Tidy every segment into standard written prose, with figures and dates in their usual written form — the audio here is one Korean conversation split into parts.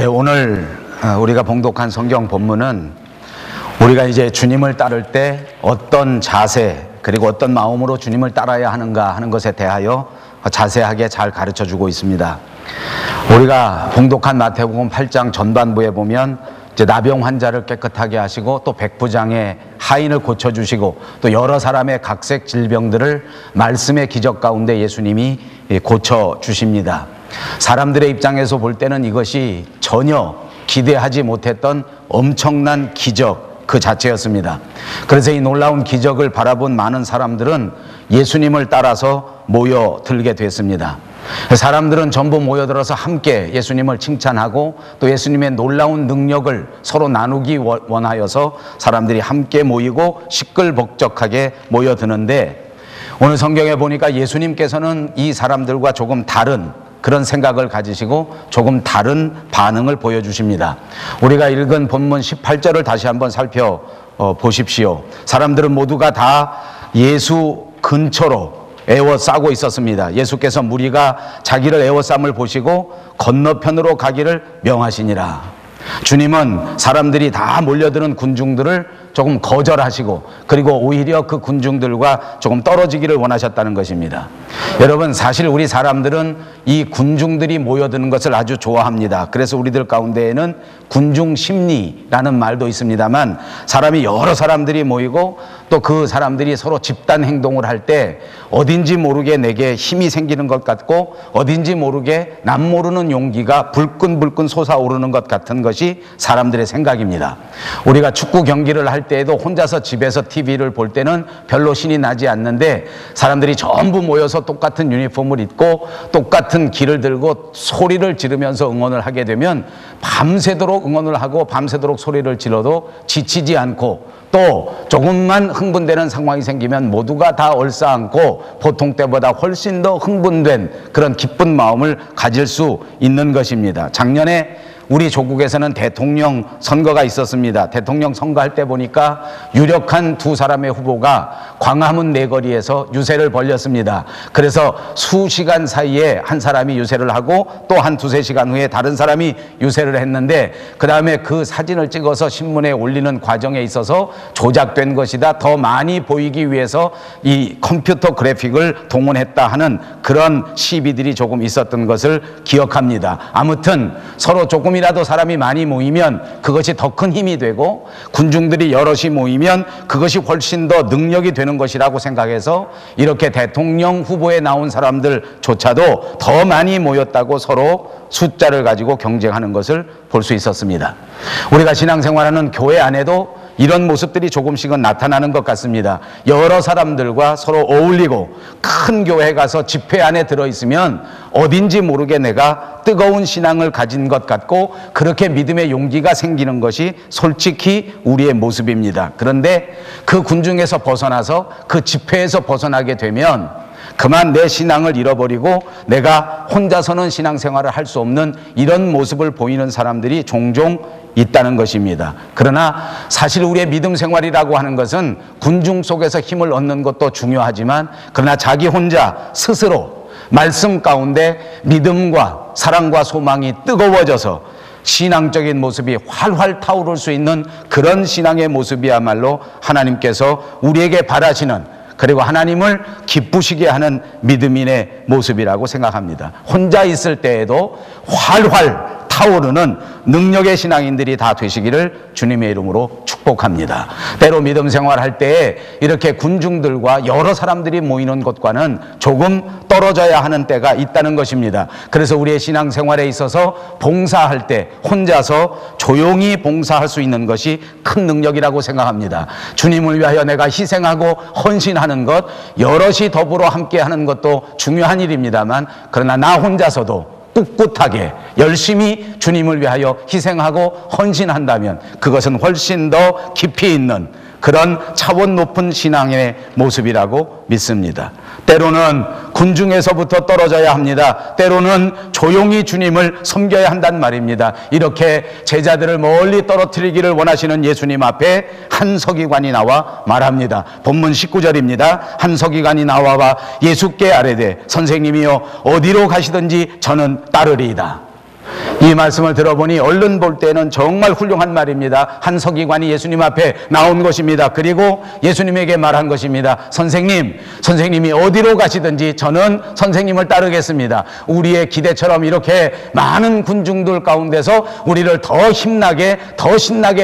오늘 우리가 봉독한 성경 본문은 우리가 이제 주님을 따를 때 어떤 자세 그리고 어떤 마음으로 주님을 따라야 하는가 하는 것에 대하여 자세하게 잘 가르쳐 주고 있습니다. 우리가 봉독한 마태복음 8장 전반부에 보면 이제 나병 환자를 깨끗하게 하시고 또 백부장의 하인을 고쳐주시고 또 여러 사람의 각색 질병들을 말씀의 기적 가운데 예수님이 고쳐주십니다. 사람들의 입장에서 볼 때는 이것이 전혀 기대하지 못했던 엄청난 기적 그 자체였습니다. 그래서 이 놀라운 기적을 바라본 많은 사람들은 예수님을 따라서 모여들게 됐습니다. 사람들은 전부 모여들어서 함께 예수님을 칭찬하고 또 예수님의 놀라운 능력을 서로 나누기 원하여서 사람들이 함께 모이고 시끌벅적하게 모여드는데, 오늘 성경에 보니까 예수님께서는 이 사람들과 조금 다른 그런 생각을 가지시고 조금 다른 반응을 보여주십니다. 우리가 읽은 본문 18절을 다시 한번 살펴보십시오. 사람들은 모두가 다 예수 근처로 에워싸고 있었습니다. 예수께서 무리가 자기를 에워싸임을 보시고 건너편으로 가기를 명하시니라. 주님은 사람들이 다 몰려드는 군중들을 조금 거절하시고 그리고 오히려 그 군중들과 조금 떨어지기를 원하셨다는 것입니다. 여러분, 사실 우리 사람들은 이 군중들이 모여드는 것을 아주 좋아합니다. 그래서 우리들 가운데에는 군중 심리라는 말도 있습니다만, 사람이 여러 사람들이 모이고 또 그 사람들이 서로 집단 행동을 할 때 어딘지 모르게 내게 힘이 생기는 것 같고 어딘지 모르게 남 모르는 용기가 불끈불끈 솟아오르는 것 같은 것이 사람들의 생각입니다. 우리가 축구 경기를 할 때에도 혼자서 집에서 TV를 볼 때는 별로 신이 나지 않는데, 사람들이 전부 모여서 똑같은 유니폼을 입고 똑같은 길을 들고 소리를 지르면서 응원을 하게 되면 밤새도록 응원을 하고 밤새도록 소리를 질러도 지치지 않고, 또 조금만 흥분되는 상황이 생기면 모두가 다 얼싸안고 보통 때보다 훨씬 더 흥분된 그런 기쁜 마음을 가질 수 있는 것입니다. 작년에 우리 조국에서는 대통령 선거가 있었습니다. 대통령 선거할 때 보니까 유력한 두 사람의 후보가 광화문 내거리에서 유세를 벌였습니다. 그래서 수시간 사이에 한 사람이 유세를 하고 또 한 두세 시간 후에 다른 사람이 유세를 했는데, 그 다음에 그 사진을 찍어서 신문에 올리는 과정에 있어서 조작된 것이다, 더 많이 보이기 위해서 이 컴퓨터 그래픽을 동원했다 하는 그런 시비들이 조금 있었던 것을 기억합니다. 아무튼 서로 조금이라도 사람이 많이 모이면 그것이 더 큰 힘이 되고, 군중들이 여럿이 모이면 그것이 훨씬 더 능력이 되는 것이라고 생각해서 이렇게 대통령 후보에 나온 사람들조차도 더 많이 모였다고 서로 숫자를 가지고 경쟁하는 것을 볼 수 있었습니다. 우리가 신앙생활하는 교회 안에도 이런 모습들이 조금씩은 나타나는 것 같습니다. 여러 사람들과 서로 어울리고 큰 교회에 가서 집회 안에 들어있으면 어딘지 모르게 내가 뜨거운 신앙을 가진 것 같고 그렇게 믿음의 용기가 생기는 것이 솔직히 우리의 모습입니다. 그런데 그 군중에서 벗어나서 그 집회에서 벗어나게 되면 그만 내 신앙을 잃어버리고 내가 혼자서는 신앙생활을 할 수 없는 이런 모습을 보이는 사람들이 종종 있다는 것입니다. 그러나 사실 우리의 믿음 생활이라고 하는 것은 군중 속에서 힘을 얻는 것도 중요하지만, 그러나 자기 혼자 스스로 말씀 가운데 믿음과 사랑과 소망이 뜨거워져서 신앙적인 모습이 활활 타오를 수 있는 그런 신앙의 모습이야말로 하나님께서 우리에게 바라시는, 그리고 하나님을 기쁘시게 하는 믿음인의 모습이라고 생각합니다. 혼자 있을 때에도 활활 타오르는 능력의 신앙인들이 다 되시기를 주님의 이름으로 축복합니다. 때로 믿음 생활할 때에 이렇게 군중들과 여러 사람들이 모이는 것과는 조금 떨어져야 하는 때가 있다는 것입니다. 그래서 우리의 신앙생활에 있어서 봉사할 때 혼자서 조용히 봉사할 수 있는 것이 큰 능력이라고 생각합니다. 주님을 위하여 내가 희생하고 헌신하는 것, 여럿이 더불어 함께하는 것도 중요한 일입니다만, 그러나 나 혼자서도 꿋꿋하게 열심히 주님을 위하여 희생하고 헌신한다면 그것은 훨씬 더 깊이 있는 그런 차원 높은 신앙의 모습이라고 믿습니다. 때로는 군중에서부터 떨어져야 합니다. 때로는 조용히 주님을 섬겨야 한단 말입니다. 이렇게 제자들을 멀리 떨어뜨리기를 원하시는 예수님 앞에 한 서기관이 나와 말합니다. 본문 19절입니다. 한 서기관이 나와봐 예수께 아뢰되 선생님이여 어디로 가시든지 저는 따르리이다. 이 말씀을 들어보니 얼른 볼 때는 정말 훌륭한 말입니다. 한 서기관이 예수님 앞에 나온 것입니다. 그리고 예수님에게 말한 것입니다. 선생님이 어디로 가시든지 저는 선생님을 따르겠습니다. 우리의 기대처럼 이렇게 많은 군중들 가운데서 우리를 더 신나게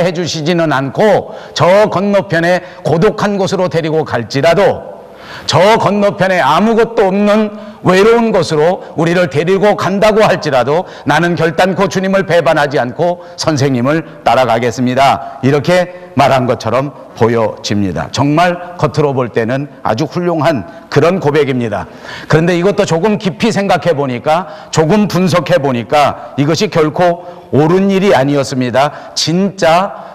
해주시지는 않고 저 건너편에 고독한 곳으로 데리고 갈지라도, 저 건너편에 아무것도 없는 외로운 곳으로 우리를 데리고 간다고 할지라도 나는 결단코 주님을 배반하지 않고 선생님을 따라가겠습니다. 이렇게 말한 것처럼 보여집니다. 정말 겉으로 볼 때는 아주 훌륭한 그런 고백입니다. 그런데 이것도 조금 깊이 생각해 보니까, 조금 분석해 보니까 이것이 결코 옳은 일이 아니었습니다.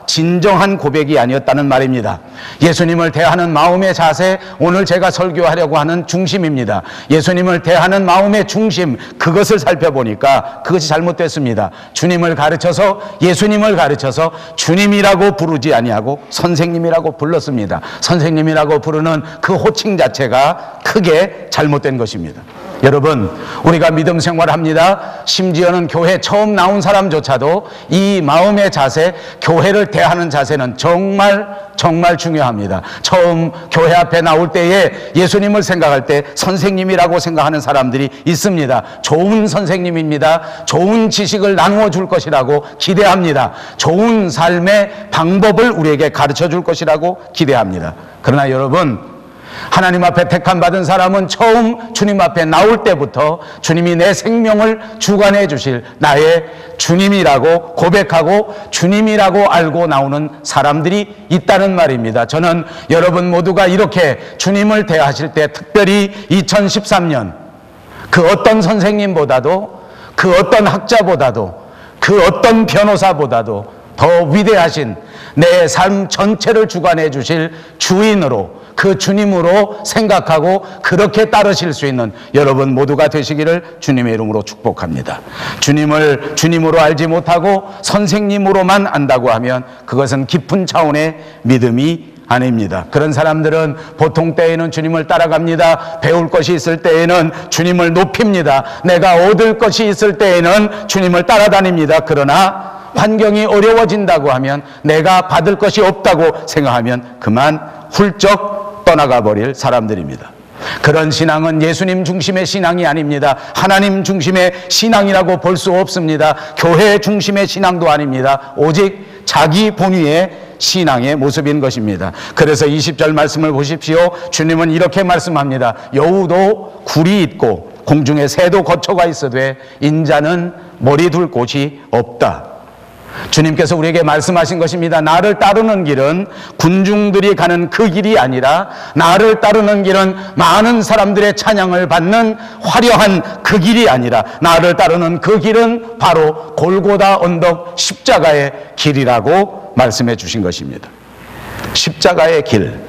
진정한 고백이 아니었다는 말입니다. 예수님을 대하는 마음의 자세, 오늘 제가 설교하려고 하는 중심입니다. 예수님을 대하는 마음의 중심, 그것을 살펴보니까 그것이 잘못됐습니다. 주님을 가르쳐서, 예수님을 가르쳐서 주님이라고 부르지 아니하고 선생님이라고 불렀습니다. 선생님이라고 부르는 그 호칭 자체가 크게 잘못된 것입니다. 여러분, 우리가 믿음 생활합니다. 심지어는 교회 처음 나온 사람조차도 이 마음의 자세, 교회를 대하는 자세는 정말 중요합니다. 처음 교회 앞에 나올 때에 예수님을 생각할 때 선생님이라고 생각하는 사람들이 있습니다. 좋은 선생님입니다. 좋은 지식을 나누어 줄 것이라고 기대합니다. 좋은 삶의 방법을 우리에게 가르쳐 줄 것이라고 기대합니다. 그러나 여러분, 하나님 앞에 택함받은 사람은 처음 주님 앞에 나올 때부터 주님이 내 생명을 주관해 주실 나의 주님이라고 고백하고 주님이라고 알고 나오는 사람들이 있다는 말입니다. 저는 여러분 모두가 이렇게 주님을 대하실 때, 특별히 2013년 그 어떤 선생님보다도, 그 어떤 학자보다도, 그 어떤 변호사보다도 더 위대하신 내 삶 전체를 주관해 주실 주인으로, 그 주님으로 생각하고 그렇게 따르실 수 있는 여러분 모두가 되시기를 주님의 이름으로 축복합니다. 주님을 주님으로 알지 못하고 선생님으로만 안다고 하면 그것은 깊은 차원의 믿음이 아닙니다. 그런 사람들은 보통 때에는 주님을 따라갑니다. 배울 것이 있을 때에는 주님을 높입니다. 내가 얻을 것이 있을 때에는 주님을 따라다닙니다. 그러나 환경이 어려워진다고 하면, 내가 받을 것이 없다고 생각하면 그만 훌쩍 떠나가 버릴 사람들입니다. 그런 신앙은 예수님 중심의 신앙이 아닙니다. 하나님 중심의 신앙이라고 볼 수 없습니다. 교회 중심의 신앙도 아닙니다. 오직 자기 본위의 신앙의 모습인 것입니다. 그래서 20절 말씀을 보십시오. 주님은 이렇게 말씀합니다. 여우도 굴이 있고 공중에 새도 거처가 있어되 인자는 머리 둘 곳이 없다. 주님께서 우리에게 말씀하신 것입니다. 나를 따르는 길은 군중들이 가는 그 길이 아니라, 나를 따르는 길은 많은 사람들의 찬양을 받는 화려한 그 길이 아니라, 나를 따르는 그 길은 바로 골고다 언덕 십자가의 길이라고 말씀해 주신 것입니다. 십자가의 길,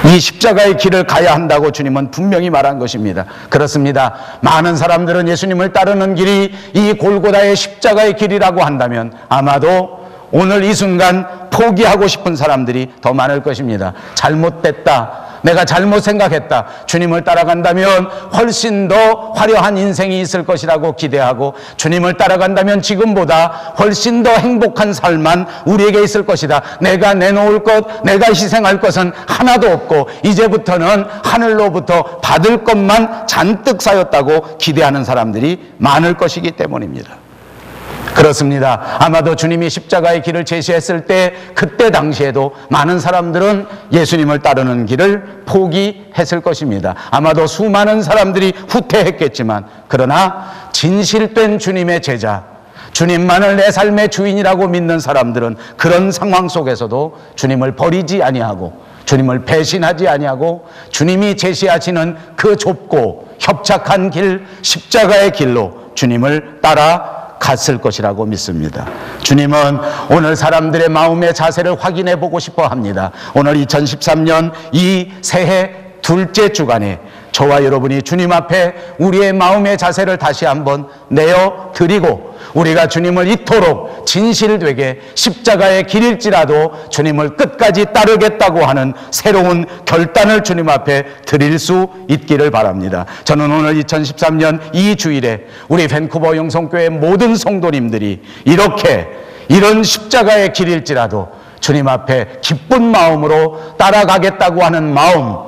이 십자가의 길을 가야 한다고 주님은 분명히 말한 것입니다. 그렇습니다. 많은 사람들은 예수님을 따르는 길이 이 골고다의 십자가의 길이라고 한다면 아마도 오늘 이 순간 포기하고 싶은 사람들이 더 많을 것입니다. 잘못됐다, 내가 잘못 생각했다, 주님을 따라간다면 훨씬 더 화려한 인생이 있을 것이라고 기대하고, 주님을 따라간다면 지금보다 훨씬 더 행복한 삶만 우리에게 있을 것이다, 내가 내놓을 것, 내가 희생할 것은 하나도 없고 이제부터는 하늘로부터 받을 것만 잔뜩 쌓였다고 기대하는 사람들이 많을 것이기 때문입니다. 그렇습니다. 아마도 주님이 십자가의 길을 제시했을 때, 그때 당시에도 많은 사람들은 예수님을 따르는 길을 포기했을 것입니다. 아마도 수많은 사람들이 후퇴했겠지만, 그러나 진실된 주님의 제자, 주님만을 내 삶의 주인이라고 믿는 사람들은 그런 상황 속에서도 주님을 버리지 아니하고, 주님을 배신하지 아니하고, 주님이 제시하시는 그 좁고 협착한 길, 십자가의 길로 주님을 따라 갔을 것이라고 믿습니다. 주님은 오늘 사람들의 마음의 자세를 확인해 보고 싶어 합니다. 오늘 2013년 이 새해 둘째 주간에 저와 여러분이 주님 앞에 우리의 마음의 자세를 다시 한번 내어 드리고 우리가 주님을 이토록 진실되게 십자가의 길일지라도 주님을 끝까지 따르겠다고 하는 새로운 결단을 주님 앞에 드릴 수 있기를 바랍니다. 저는 오늘 2013년 이 주일에 우리 밴쿠버 영성교회 모든 성도님들이 이런 십자가의 길일지라도 주님 앞에 기쁜 마음으로 따라가겠다고 하는 마음,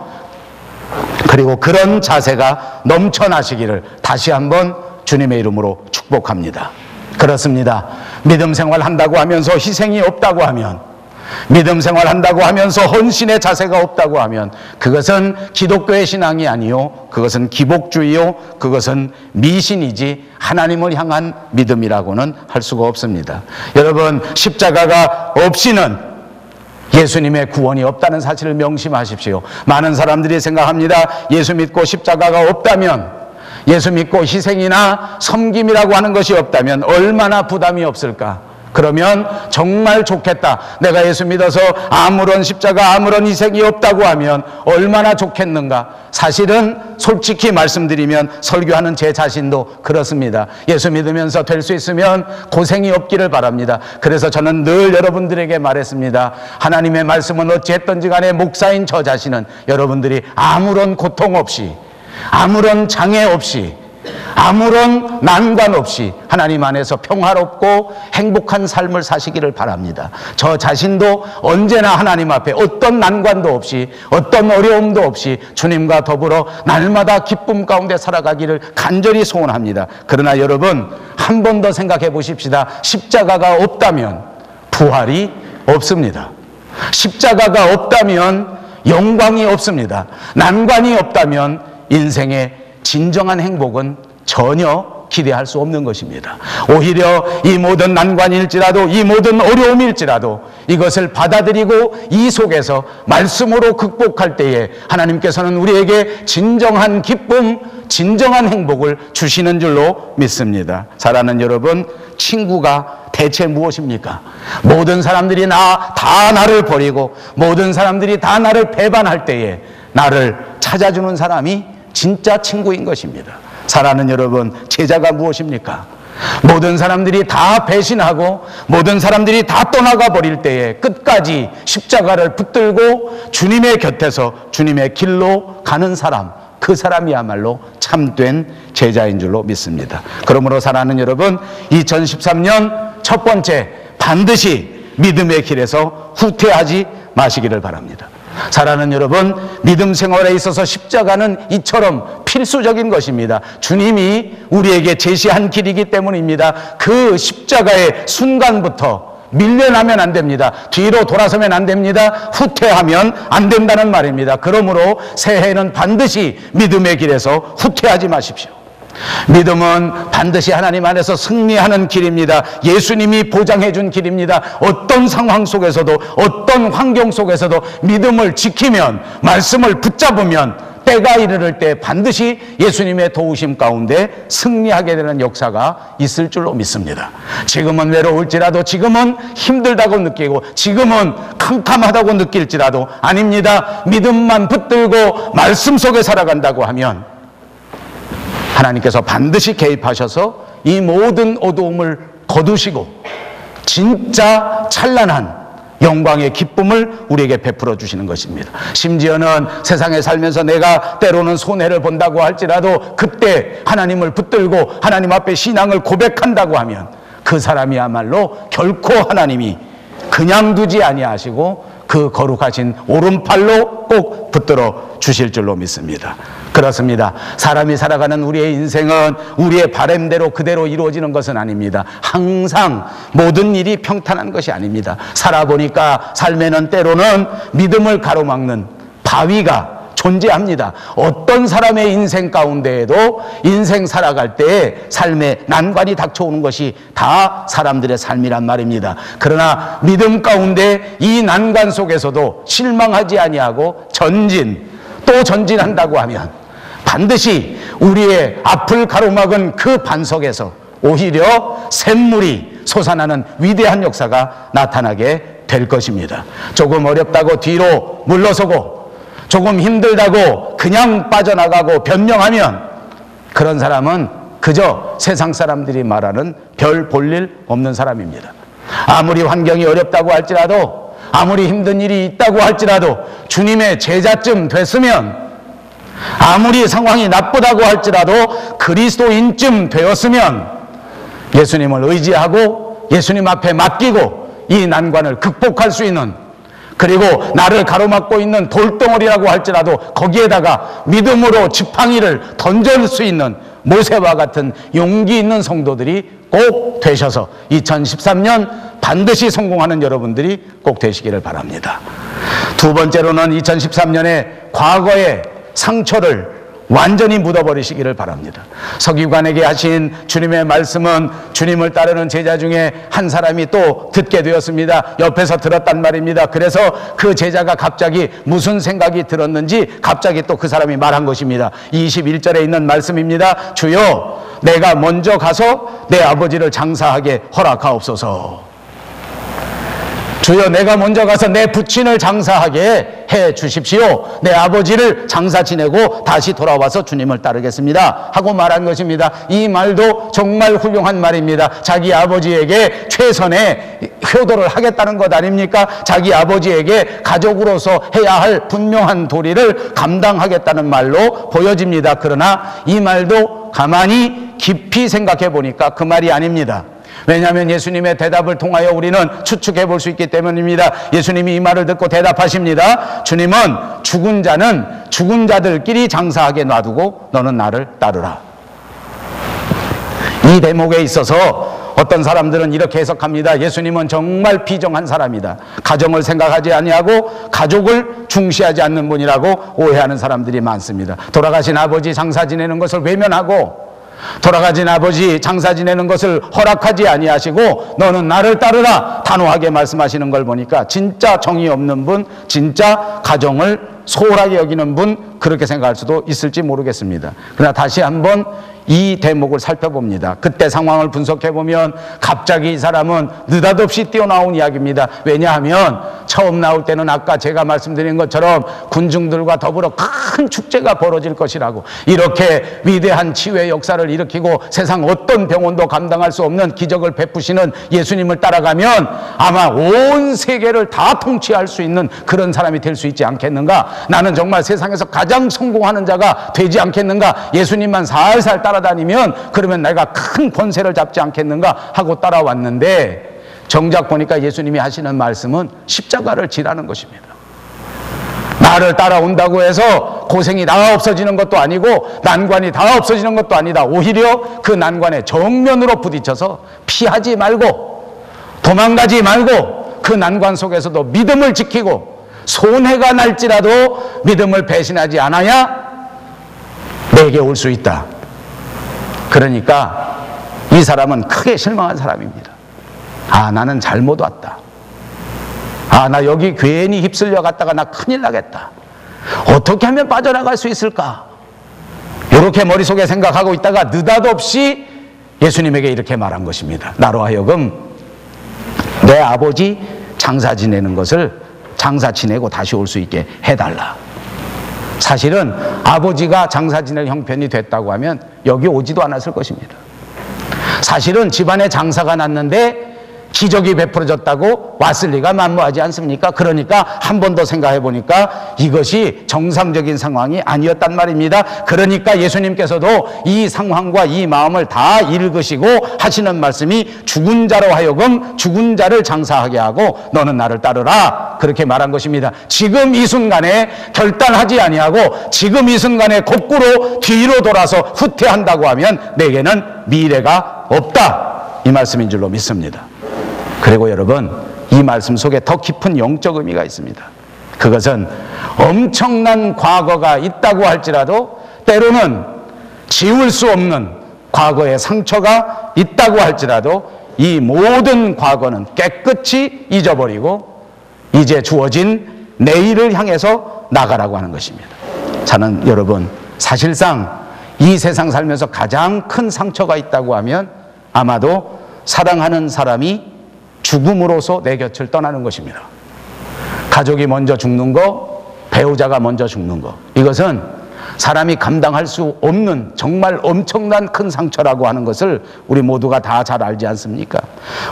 그리고 그런 자세가 넘쳐나시기를 다시 한번 주님의 이름으로 축복합니다. 그렇습니다. 믿음 생활 한다고 하면서 희생이 없다고 하면, 믿음 생활 한다고 하면서 헌신의 자세가 없다고 하면 그것은 기독교의 신앙이 아니요, 그것은 기복주의요, 그것은 미신이지 하나님을 향한 믿음이라고는 할 수가 없습니다. 여러분, 십자가가 없이는 예수님의 구원이 없다는 사실을 명심하십시오. 많은 사람들이 생각합니다. 예수 믿고 십자가가 없다면, 예수 믿고 희생이나 섬김이라고 하는 것이 없다면 얼마나 부담이 없을까? 그러면 정말 좋겠다. 내가 예수 믿어서 아무런 십자가, 아무런 희생이 없다고 하면 얼마나 좋겠는가? 사실은 솔직히 말씀드리면 설교하는 제 자신도 그렇습니다. 예수 믿으면서 될 수 있으면 고생이 없기를 바랍니다. 그래서 저는 늘 여러분들에게 말했습니다. 하나님의 말씀은 어찌했든지 간에 목사인 저 자신은 여러분들이 아무런 고통 없이, 아무런 장애 없이, 아무런 난관 없이 하나님 안에서 평화롭고 행복한 삶을 사시기를 바랍니다. 저 자신도 언제나 하나님 앞에 어떤 난관도 없이, 어떤 어려움도 없이 주님과 더불어 날마다 기쁨 가운데 살아가기를 간절히 소원합니다. 그러나 여러분, 한 번 더 생각해 보십시다. 십자가가 없다면 부활이 없습니다. 십자가가 없다면 영광이 없습니다. 난관이 없다면 인생의 진정한 행복은 전혀 기대할 수 없는 것입니다. 오히려 이 모든 난관일지라도, 이 모든 어려움일지라도 이것을 받아들이고 이 속에서 말씀으로 극복할 때에 하나님께서는 우리에게 진정한 기쁨, 진정한 행복을 주시는 줄로 믿습니다. 사랑하는 여러분, 친구가 대체 무엇입니까? 모든 사람들이 다 나를 버리고 모든 사람들이 다 나를 배반할 때에 나를 찾아주는 사람이 진짜 친구인 것입니다. 사랑하는 여러분, 제자가 무엇입니까? 모든 사람들이 다 배신하고 모든 사람들이 다 떠나가 버릴 때에 끝까지 십자가를 붙들고 주님의 곁에서 주님의 길로 가는 사람, 그 사람이야말로 참된 제자인 줄로 믿습니다. 그러므로 사랑하는 여러분, 2013년 첫 번째, 반드시 믿음의 길에서 후퇴하지 마시기를 바랍니다. 사랑하는 여러분, 믿음 생활에 있어서 십자가는 이처럼 필수적인 것입니다. 주님이 우리에게 제시한 길이기 때문입니다. 그 십자가의 순간부터 밀려나면 안 됩니다. 뒤로 돌아서면 안 됩니다. 후퇴하면 안 된다는 말입니다. 그러므로 새해에는 반드시 믿음의 길에서 후퇴하지 마십시오. 믿음은 반드시 하나님 안에서 승리하는 길입니다. 예수님이 보장해 준 길입니다. 어떤 상황 속에서도, 어떤 환경 속에서도 믿음을 지키면, 말씀을 붙잡으면 때가 이르를 때 반드시 예수님의 도우심 가운데 승리하게 되는 역사가 있을 줄로 믿습니다. 지금은 외로울지라도, 지금은 힘들다고 느끼고, 지금은 캄캄하다고 느낄지라도 아닙니다. 믿음만 붙들고 말씀 속에 살아간다고 하면 하나님께서 반드시 개입하셔서 이 모든 어두움을 거두시고 진짜 찬란한 영광의 기쁨을 우리에게 베풀어 주시는 것입니다. 심지어는 세상에 살면서 내가 때로는 손해를 본다고 할지라도 그때 하나님을 붙들고 하나님 앞에 신앙을 고백한다고 하면 그 사람이야말로 결코 하나님이 그냥 두지 아니하시고 그 거룩하신 오른팔로 꼭 붙들어 주실 줄로 믿습니다. 그렇습니다. 사람이 살아가는 우리의 인생은 우리의 바람대로 그대로 이루어지는 것은 아닙니다. 항상 모든 일이 평탄한 것이 아닙니다. 살아보니까 삶에는 때로는 믿음을 가로막는 바위가 존재합니다. 어떤 사람의 인생 가운데에도 인생 살아갈 때에 삶에 난관이 닥쳐오는 것이 다 사람들의 삶이란 말입니다. 그러나 믿음 가운데 이 난관 속에서도 실망하지 아니하고 또 전진한다고 하면 반드시 우리의 앞을 가로막은 그 반석에서 오히려 샘물이 솟아나는 위대한 역사가 나타나게 될 것입니다. 조금 어렵다고 뒤로 물러서고 조금 힘들다고 그냥 빠져나가고 변명하면 그런 사람은 그저 세상 사람들이 말하는 별 볼일 없는 사람입니다. 아무리 환경이 어렵다고 할지라도, 아무리 힘든 일이 있다고 할지라도, 주님의 제자쯤 됐으면, 아무리 상황이 나쁘다고 할지라도 그리스도인쯤 되었으면 예수님을 의지하고 예수님 앞에 맡기고 이 난관을 극복할 수 있는, 그리고 나를 가로막고 있는 돌덩어리라고 할지라도 거기에다가 믿음으로 지팡이를 던질 수 있는 모세와 같은 용기 있는 성도들이 꼭 되셔서 2013년 반드시 성공하는 여러분들이 꼭 되시기를 바랍니다. 두 번째로는 2013년에 과거의 상처를 완전히 묻어버리시기를 바랍니다. 서기관에게 하신 주님의 말씀은 주님을 따르는 제자 중에 한 사람이 또 듣게 되었습니다. 옆에서 들었단 말입니다. 그래서 그 제자가 갑자기 무슨 생각이 들었는지 갑자기 또 그 사람이 말한 것입니다. 21절에 있는 말씀입니다. 주여, 내가 먼저 가서 내 아버지를 장사하게 허락하옵소서. 주여, 내가 먼저 가서 내 부친을 장사하게 해 주십시오. 내 아버지를 장사 지내고 다시 돌아와서 주님을 따르겠습니다 하고 말한 것입니다. 이 말도 정말 훌륭한 말입니다. 자기 아버지에게 최선의 효도를 하겠다는 것 아닙니까? 자기 아버지에게 가족으로서 해야 할 분명한 도리를 감당하겠다는 말로 보여집니다. 그러나 이 말도 가만히 깊이 생각해 보니까 그 말이 아닙니다. 왜냐하면 예수님의 대답을 통하여 우리는 추측해 볼 수 있기 때문입니다. 예수님이 이 말을 듣고 대답하십니다. 주님은 죽은 자는 죽은 자들끼리 장사하게 놔두고 너는 나를 따르라. 이 대목에 있어서 어떤 사람들은 이렇게 해석합니다. 예수님은 정말 비정한 사람이다. 가정을 생각하지 아니하고 가족을 중시하지 않는 분이라고 오해하는 사람들이 많습니다. 돌아가신 아버지 장사 지내는 것을 외면하고, 돌아가신 아버지 장사 지내는 것을 허락하지 아니하시고 너는 나를 따르라 단호하게 말씀하시는 걸 보니까 진짜 정이 없는 분, 진짜 가정을 소홀하게 여기는 분, 그렇게 생각할 수도 있을지 모르겠습니다. 그러나 다시 한번 이 대목을 살펴봅니다. 그때 상황을 분석해보면 갑자기 이 사람은 느닷없이 뛰어나온 이야기입니다. 왜냐하면 처음 나올 때는 아까 제가 말씀드린 것처럼 군중들과 더불어 큰 축제가 벌어질 것이라고, 이렇게 위대한 치유의 역사를 일으키고 세상 어떤 병원도 감당할 수 없는 기적을 베푸시는 예수님을 따라가면 아마 온 세계를 다 통치할 수 있는 그런 사람이 될 수 있지 않겠는가? 나는 정말 세상에서 가장 성공하는 자가 되지 않겠는가? 예수님만 살살 따라다니면 그러면 내가 큰 권세를 잡지 않겠는가 하고 따라왔는데, 정작 보니까 예수님이 하시는 말씀은 십자가를 지라는 것입니다. 나를 따라온다고 해서 고생이 다 없어지는 것도 아니고 난관이 다 없어지는 것도 아니다. 오히려 그 난관에 정면으로 부딪혀서 피하지 말고 도망가지 말고 그 난관 속에서도 믿음을 지키고 손해가 날지라도 믿음을 배신하지 않아야 내게 올 수 있다. 그러니까 이 사람은 크게 실망한 사람입니다. 아, 나는 잘못 왔다. 아, 나 여기 괜히 휩쓸려 갔다가 나 큰일 나겠다. 어떻게 하면 빠져나갈 수 있을까? 이렇게 머릿속에 생각하고 있다가 느닷없이 예수님에게 이렇게 말한 것입니다. 나로 하여금 내 아버지 장사 지내는 것을 장사 지내고 다시 올 수 있게 해달라. 사실은 아버지가 장사 지낼 형편이 됐다고 하면 여기 오지도 않았을 것입니다. 사실은 집안에 장사가 났는데 기적이 베풀어졌다고 왔을 리가 만무하지 않습니까? 그러니까 한 번 더 생각해 보니까 이것이 정상적인 상황이 아니었단 말입니다. 그러니까 예수님께서도 이 상황과 이 마음을 다 읽으시고 하시는 말씀이 죽은 자로 하여금 죽은 자를 장사하게 하고 너는 나를 따르라, 그렇게 말한 것입니다. 지금 이 순간에 결단하지 아니하고 지금 이 순간에 거꾸로 뒤로 돌아서 후퇴한다고 하면 내게는 미래가 없다, 이 말씀인 줄로 믿습니다. 그리고 여러분, 이 말씀 속에 더 깊은 영적 의미가 있습니다. 그것은 엄청난 과거가 있다고 할지라도 때로는 지울 수 없는 과거의 상처가 있다고 할지라도 이 모든 과거는 깨끗이 잊어버리고 이제 주어진 내일을 향해서 나가라고 하는 것입니다. 저는 여러분, 사실상 이 세상 살면서 가장 큰 상처가 있다고 하면 아마도 사랑하는 사람이 죽음으로써 내 곁을 떠나는 것입니다. 가족이 먼저 죽는 거, 배우자가 먼저 죽는 거, 이것은 사람이 감당할 수 없는 정말 엄청난 큰 상처라고 하는 것을 우리 모두가 다 잘 알지 않습니까?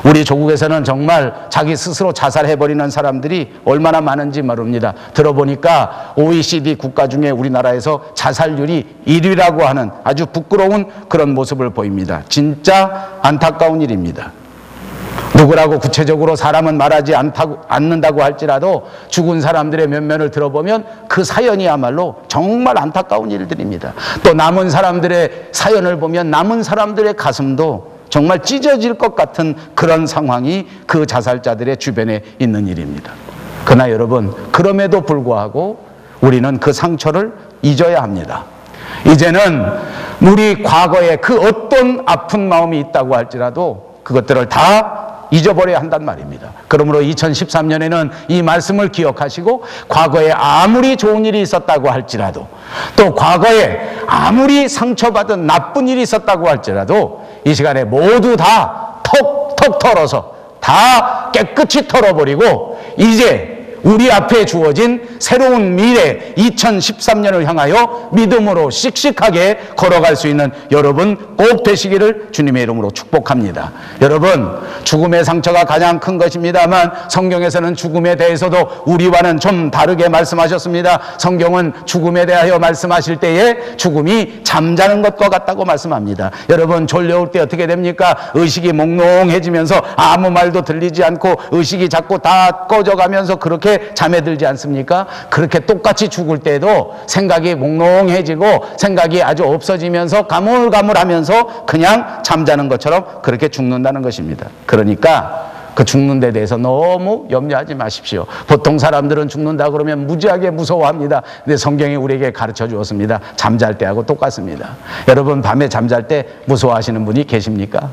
우리 조국에서는 정말 자기 스스로 자살해버리는 사람들이 얼마나 많은지 모릅니다. 들어보니까 OECD 국가 중에 우리나라에서 자살률이 1위라고 하는 아주 부끄러운 그런 모습을 보입니다. 진짜 안타까운 일입니다. 누구라고 구체적으로 사람은 말하지 않는다고 할지라도 죽은 사람들의 면면을 들어보면 그 사연이야말로 정말 안타까운 일들입니다. 또 남은 사람들의 사연을 보면 남은 사람들의 가슴도 정말 찢어질 것 같은 그런 상황이 그 자살자들의 주변에 있는 일입니다. 그러나 여러분, 그럼에도 불구하고 우리는 그 상처를 잊어야 합니다. 이제는 우리 과거에 그 어떤 아픈 마음이 있다고 할지라도 그것들을 다 잊어버려야 한단 말입니다. 그러므로 2013년에는 이 말씀을 기억하시고 과거에 아무리 좋은 일이 있었다고 할지라도 또 과거에 아무리 상처받은 나쁜 일이 있었다고 할지라도 이 시간에 모두 다 톡톡 털어서 다 깨끗이 털어버리고 이제 우리 앞에 주어진 새로운 미래 2013년을 향하여 믿음으로 씩씩하게 걸어갈 수 있는 여러분 꼭 되시기를 주님의 이름으로 축복합니다. 여러분, 죽음의 상처가 가장 큰 것입니다만 성경에서는 죽음에 대해서도 우리와는 좀 다르게 말씀하셨습니다. 성경은 죽음에 대하여 말씀하실 때에 죽음이 잠자는 것과 같다고 말씀합니다. 여러분, 졸려올 때 어떻게 됩니까? 의식이 몽롱해지면서 아무 말도 들리지 않고 의식이 자꾸 다 꺼져가면서 그렇게 잠에 들지 않습니까? 그렇게 똑같이 죽을 때도 생각이 몽롱해지고 생각이 아주 없어지면서 가물가물하면서 그냥 잠자는 것처럼 그렇게 죽는다는 것입니다. 그러니까 그 죽는 데 대해서 너무 염려하지 마십시오. 보통 사람들은 죽는다 그러면 무지하게 무서워합니다. 근데 성경이 우리에게 가르쳐 주었습니다. 잠잘 때하고 똑같습니다. 여러분, 밤에 잠잘 때 무서워하시는 분이 계십니까?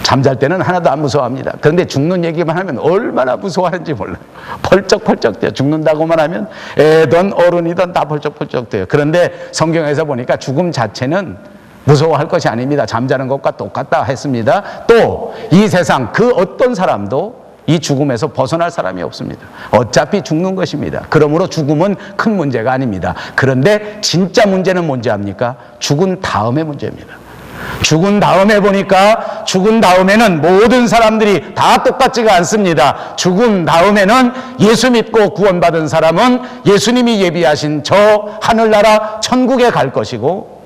잠잘 때는 하나도 안 무서워합니다. 그런데 죽는 얘기만 하면 얼마나 무서워하는지 몰라요. 펄쩍펄쩍 돼요. 죽는다고만 하면 애든 어른이든 다 펄쩍펄쩍 돼요. 그런데 성경에서 보니까 죽음 자체는 무서워할 것이 아닙니다. 잠자는 것과 똑같다 했습니다. 또 이 세상 그 어떤 사람도 이 죽음에서 벗어날 사람이 없습니다. 어차피 죽는 것입니다. 그러므로 죽음은 큰 문제가 아닙니다. 그런데 진짜 문제는 뭔지 압니까? 죽은 다음의 문제입니다. 죽은 다음에 보니까 죽은 다음에는 모든 사람들이 다 똑같지가 않습니다. 죽은 다음에는 예수 믿고 구원받은 사람은 예수님이 예비하신 저 하늘나라 천국에 갈 것이고,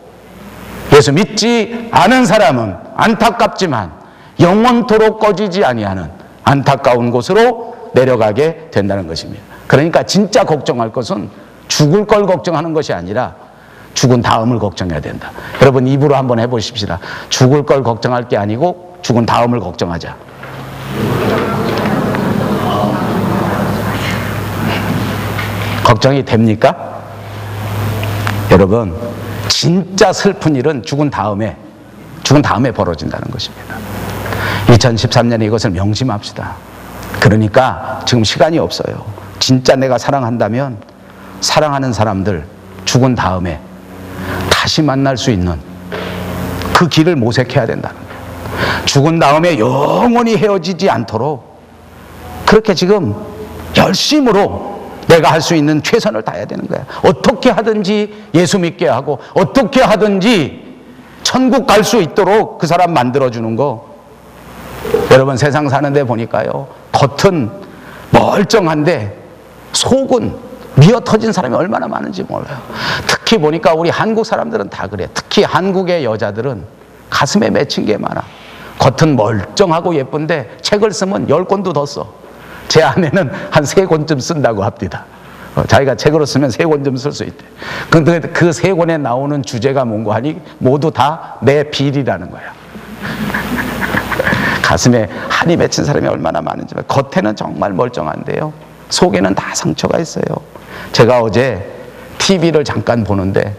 예수 믿지 않은 사람은 안타깝지만 영원토록 꺼지지 아니하는 안타까운 곳으로 내려가게 된다는 것입니다. 그러니까 진짜 걱정할 것은 죽을 걸 걱정하는 것이 아니라 죽은 다음을 걱정해야 된다. 여러분, 입으로 한번 해보십시다. 죽을 걸 걱정할 게 아니고 죽은 다음을 걱정하자. 걱정이 됩니까? 여러분, 진짜 슬픈 일은 죽은 다음에 벌어진다는 것입니다. 2013년에 이것을 명심합시다. 그러니까 지금 시간이 없어요. 진짜 내가 사랑한다면 사랑하는 사람들 죽은 다음에 다시 만날 수 있는 그 길을 모색해야 된다는 거예요. 죽은 다음에 영원히 헤어지지 않도록 그렇게 지금 열심으로 내가 할 수 있는 최선을 다해야 되는 거야. 어떻게 하든지 예수 믿게 하고 어떻게 하든지 천국 갈 수 있도록 그 사람 만들어주는 거. 여러분, 세상 사는데 보니까요, 겉은 멀쩡한데 속은 미어터진 사람이 얼마나 많은지 몰라요. 특히 보니까 우리 한국 사람들은 다 그래. 특히 한국의 여자들은 가슴에 맺힌 게 많아. 겉은 멀쩡하고 예쁜데 책을 쓰면 10권도 더 써. 제 아내는 한 3권쯤 쓴다고 합니다. 자기가 책으로 쓰면 3권쯤 쓸 수 있대. 근데 그 3권에 나오는 주제가 뭔고 하니 모두 다 내 비리라는 거야. 가슴에 한이 맺힌 사람이 얼마나 많은지. 겉에는 정말 멀쩡한데요, 속에는 다 상처가 있어요. 제가 어제 TV를 잠깐 보는데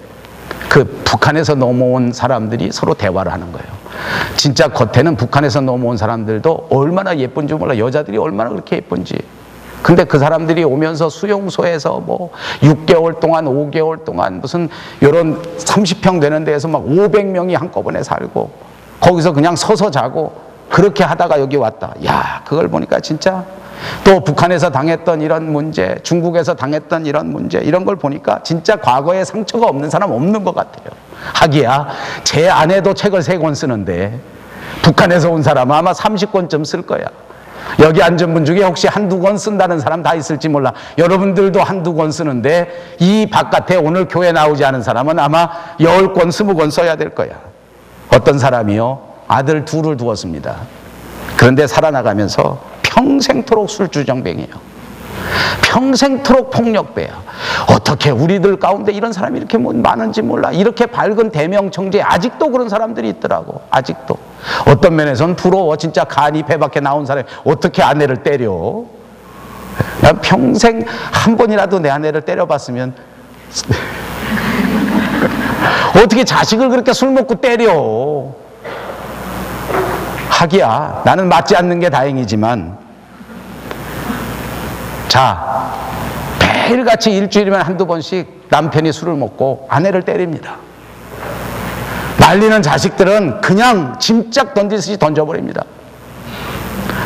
그 북한에서 넘어온 사람들이 서로 대화를 하는 거예요. 진짜 겉에는 북한에서 넘어온 사람들도 얼마나 예쁜지 몰라. 여자들이 얼마나 그렇게 예쁜지. 근데 그 사람들이 오면서 수용소에서 뭐 6개월 동안 5개월 동안 무슨 이런 30평 되는 데에서 막 500명이 한꺼번에 살고 거기서 그냥 서서 자고 그렇게 하다가 여기 왔다. 야, 그걸 보니까 진짜 또 북한에서 당했던 이런 문제, 중국에서 당했던 이런 문제, 이런 걸 보니까 진짜 과거에 상처가 없는 사람 없는 것 같아요. 하기야 제 아내도 책을 3권 쓰는데 북한에서 온 사람은 아마 30권쯤 쓸 거야. 여기 앉은 분 중에 혹시 1-2권 쓴다는 사람 다 있을지 몰라. 여러분들도 1-2권 쓰는데 이 바깥에 오늘 교회 나오지 않은 사람은 아마 10권, 20권 써야 될 거야. 어떤 사람이요? 아들 2을 두었습니다. 그런데 살아나가면서 평생토록 술주정뱅이에요. 평생토록 폭력배야. 어떻게 우리들 가운데 이런 사람이 이렇게 많은지 몰라. 이렇게 밝은 대명청재 아직도 그런 사람들이 있더라고. 아직도. 어떤 면에서는 부러워. 진짜 간이 배 밖에 나온 사람이 어떻게 아내를 때려. 난 평생 한 번이라도 내 아내를 때려봤으면 어떻게 자식을 그렇게 술 먹고 때려. 하기야 나는 맞지 않는 게 다행이지만, 자, 매일같이 일주일이면 1-2번씩 남편이 술을 먹고 아내를 때립니다. 말리는 자식들은 그냥 짐짝 던지듯이 던져버립니다.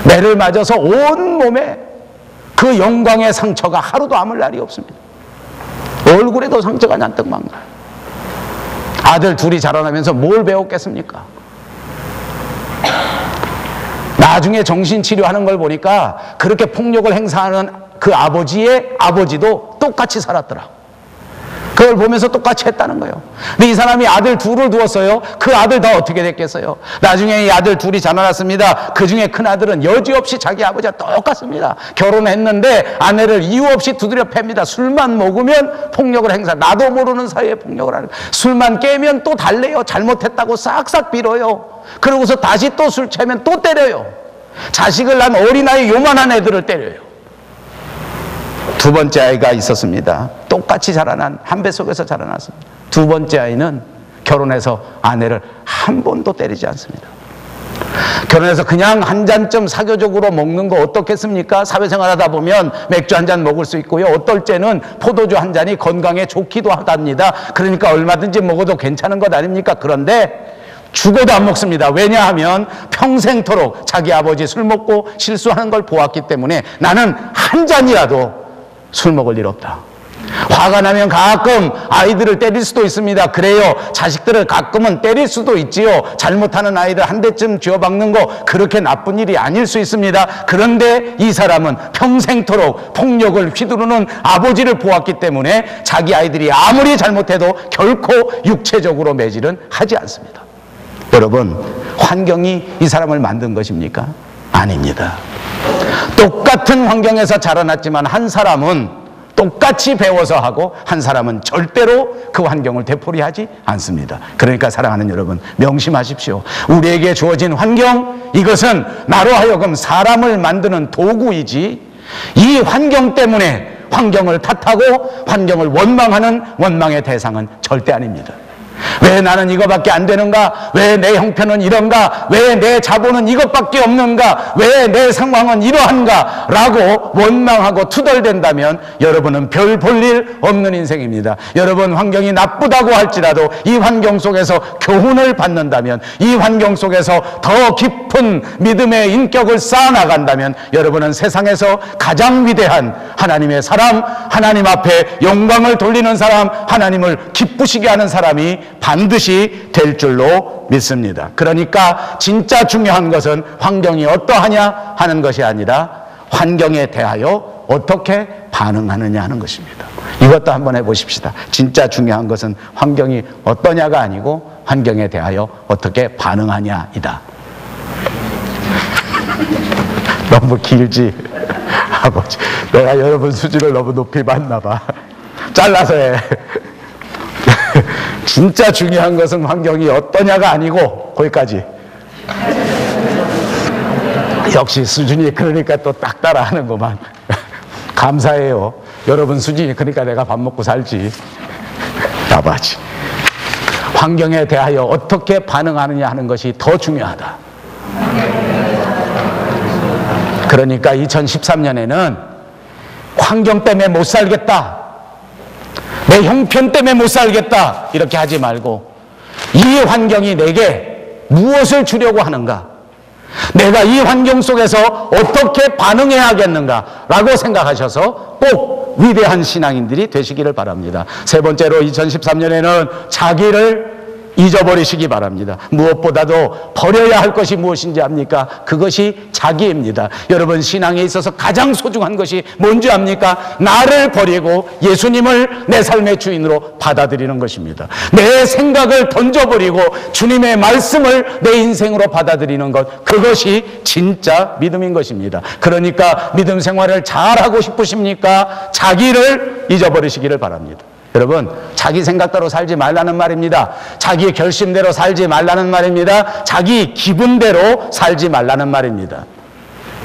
매를 맞아서 온몸에 그 영광의 상처가 하루도 아물 날이 없습니다. 얼굴에도 상처가 잔뜩 망가요. 아들 2이 자라나면서 뭘 배웠겠습니까? 나중에 정신치료하는 걸 보니까 그렇게 폭력을 행사하는 그 아버지의 아버지도 똑같이 살았더라. 그걸 보면서 똑같이 했다는 거예요. 근데 이 사람이 아들 2을 두었어요. 그 아들 다 어떻게 됐겠어요? 나중에 이 아들 2이 자라났습니다. 그 중에 큰 아들은 여지없이 자기 아버지와 똑같습니다. 결혼했는데 아내를 이유 없이 두드려 팹니다. 술만 먹으면 폭력을 행사. 나도 모르는 사이에 폭력을 하는. 술만 깨면 또 달래요. 잘못했다고 싹싹 빌어요. 그러고서 다시 또 술 취하면 또 때려요. 자식을 낳은 어린아이 요만한 애들을 때려요. 2번째 아이가 있었습니다. 똑같이 자라난, 한 배 속에서 자라났습니다. 2번째 아이는 결혼해서 아내를 한 번도 때리지 않습니다. 결혼해서 그냥 한 잔쯤 사교적으로 먹는 거 어떻겠습니까? 사회생활 하다 보면 맥주 한 잔 먹을 수 있고요. 어떨 때는 포도주 한 잔이 건강에 좋기도 하답니다. 그러니까 얼마든지 먹어도 괜찮은 것 아닙니까? 그런데 죽어도 안 먹습니다. 왜냐하면 평생토록 자기 아버지 술 먹고 실수하는 걸 보았기 때문에 나는 한 잔이라도 술 먹을 일 없다. 화가 나면 가끔 아이들을 때릴 수도 있습니다. 그래요. 자식들을 가끔은 때릴 수도 있지요. 잘못하는 아이를 한 대쯤 쥐어박는 거 그렇게 나쁜 일이 아닐 수 있습니다. 그런데 이 사람은 평생토록 폭력을 휘두르는 아버지를 보았기 때문에 자기 아이들이 아무리 잘못해도 결코 육체적으로 매질은 하지 않습니다. 여러분, 환경이 이 사람을 만든 것입니까? 아닙니다. 똑같은 환경에서 자라났지만 한 사람은 똑같이 배워서 하고 한 사람은 절대로 그 환경을 되풀이하지 않습니다. 그러니까 사랑하는 여러분, 명심하십시오. 우리에게 주어진 환경, 이것은 나로 하여금 사람을 만드는 도구이지 이 환경 때문에 환경을 탓하고 환경을 원망하는 원망의 대상은 절대 아닙니다. 왜 나는 이거밖에 안 되는가? 왜 내 형편은 이런가? 왜 내 자본은 이것밖에 없는가? 왜 내 상황은 이러한가? 라고 원망하고 투덜댄다면 여러분은 별 볼 일 없는 인생입니다. 여러분 환경이 나쁘다고 할지라도 이 환경 속에서 교훈을 받는다면, 이 환경 속에서 더 깊은 믿음의 인격을 쌓아나간다면 여러분은 세상에서 가장 위대한 하나님의 사람, 하나님 앞에 영광을 돌리는 사람, 하나님을 기쁘시게 하는 사람이 반드시 될 줄로 믿습니다. 그러니까 진짜 중요한 것은 환경이 어떠하냐 하는 것이 아니라 환경에 대하여 어떻게 반응하느냐 하는 것입니다. 이것도 한번 해보십시다. 진짜 중요한 것은 환경이 어떠냐가 아니고 환경에 대하여 어떻게 반응하냐이다. 너무 길지? 아버지, 내가 여러분 수준을 너무 높이 봤나 봐. 잘라서 해. 진짜 중요한 것은 환경이 어떠냐가 아니고 거기까지. 역시 수준이 그러니까 또 딱 따라하는구만. 감사해요. 여러분 수준이 그러니까 내가 밥 먹고 살지. 아버지, 환경에 대하여 어떻게 반응하느냐 하는 것이 더 중요하다. 그러니까 2013년에는 환경 때문에 못 살겠다, 내 형편 때문에 못 살겠다 이렇게 하지 말고 이 환경이 내게 무엇을 주려고 하는가, 내가 이 환경 속에서 어떻게 반응해야 하겠는가라고 생각하셔서 꼭 위대한 신앙인들이 되시기를 바랍니다. 세 번째로 2013년에는 자기를 잊어버리시기 바랍니다. 무엇보다도 버려야 할 것이 무엇인지 압니까? 그것이 자기입니다. 여러분, 신앙에 있어서 가장 소중한 것이 뭔지 압니까? 나를 버리고 예수님을 내 삶의 주인으로 받아들이는 것입니다. 내 생각을 던져버리고 주님의 말씀을 내 인생으로 받아들이는 것, 그것이 진짜 믿음인 것입니다. 그러니까 믿음 생활을 잘하고 싶으십니까? 자기를 잊어버리시기를 바랍니다. 여러분, 자기 생각대로 살지 말라는 말입니다. 자기 결심대로 살지 말라는 말입니다. 자기 기분대로 살지 말라는 말입니다.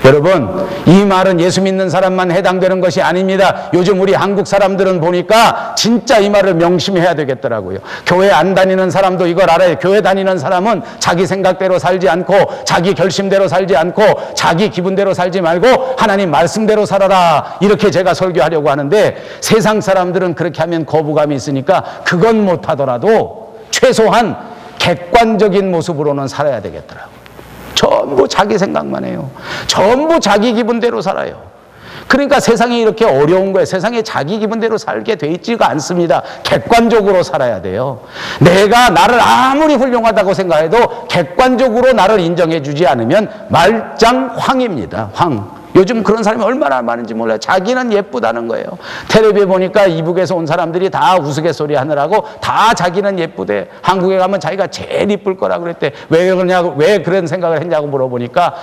여러분, 이 말은 예수 믿는 사람만 해당되는 것이 아닙니다. 요즘 우리 한국 사람들은 보니까 진짜 이 말을 명심해야 되겠더라고요. 교회 안 다니는 사람도 이걸 알아요. 교회 다니는 사람은 자기 생각대로 살지 않고, 자기 결심대로 살지 않고, 자기 기분대로 살지 말고 하나님 말씀대로 살아라, 이렇게 제가 설교하려고 하는데, 세상 사람들은 그렇게 하면 거부감이 있으니까 그건 못하더라도 최소한 객관적인 모습으로는 살아야 되겠더라고요. 전부 자기 생각만 해요. 전부 자기 기분대로 살아요. 그러니까 세상이 이렇게 어려운 거예요. 세상에 자기 기분대로 살게 돼 있지가 않습니다. 객관적으로 살아야 돼요. 내가 나를 아무리 훌륭하다고 생각해도 객관적으로 나를 인정해 주지 않으면 말짱황입니다. 황. 요즘 그런 사람이 얼마나 많은지 몰라요. 자기는 예쁘다는 거예요. 텔레비에 보니까 이북에서 온 사람들이 다 우스갯소리 하느라고 다 자기는 예쁘대. 한국에 가면 자기가 제일 이쁠 거라고 그랬대. 왜 그러냐고, 왜 그런 생각을 했냐고 물어보니까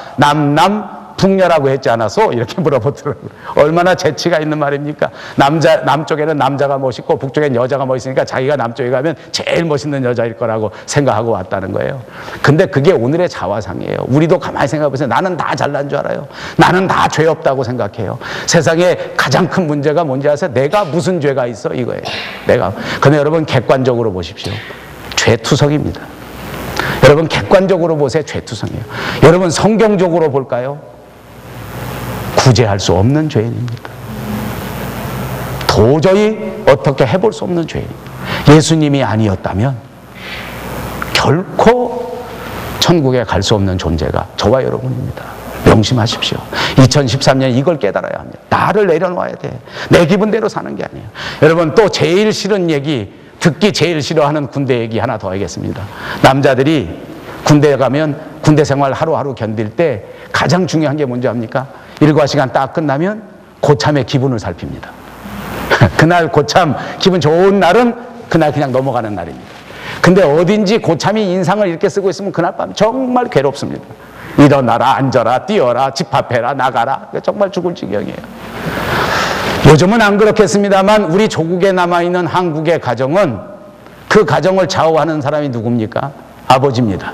북녀라고 했지 않았어? 이렇게 물어보더라고요. 얼마나 재치가 있는 말입니까? 남쪽에는 남자가 멋있고 북쪽엔 여자가 멋있으니까 자기가 남쪽에 가면 제일 멋있는 여자일 거라고 생각하고 왔다는 거예요. 근데 그게 오늘의 자화상이에요. 우리도 가만히 생각해 보세요. 나는 다 잘난 줄 알아요. 나는 다 죄 없다고 생각해요. 세상에 가장 큰 문제가 뭔지 아세요? 내가 무슨 죄가 있어? 이거예요. 근데 여러분, 객관적으로 보십시오. 죄투성입니다. 여러분, 객관적으로 보세요. 죄투성이에요. 여러분, 성경적으로 볼까요? 구제할 수 없는 죄인입니다. 도저히 어떻게 해볼 수 없는 죄인입니다. 예수님이 아니었다면 결코 천국에 갈 수 없는 존재가 저와 여러분입니다. 명심하십시오. 2013년 이걸 깨달아야 합니다. 나를 내려놓아야 돼. 내 기분대로 사는 게 아니에요. 여러분, 또 제일 싫은 얘기, 듣기 제일 싫어하는 군대 얘기 하나 더 하겠습니다. 남자들이 군대에 가면 군대 생활 하루하루 견딜 때 가장 중요한 게 뭔지 압니까? 일과 시간 딱 끝나면 고참의 기분을 살핍니다. 그날 고참 기분 좋은 날은 그날 그냥 넘어가는 날입니다. 근데 어딘지 고참이 인상을 이렇게 쓰고 있으면 그날 밤 정말 괴롭습니다. 일어나라, 앉아라, 뛰어라, 집합해라, 나가라. 정말 죽을 지경이에요. 요즘은 안 그렇겠습니다만 우리 조국에 남아있는 한국의 가정은, 그 가정을 좌우하는 사람이 누굽니까? 아버지입니다.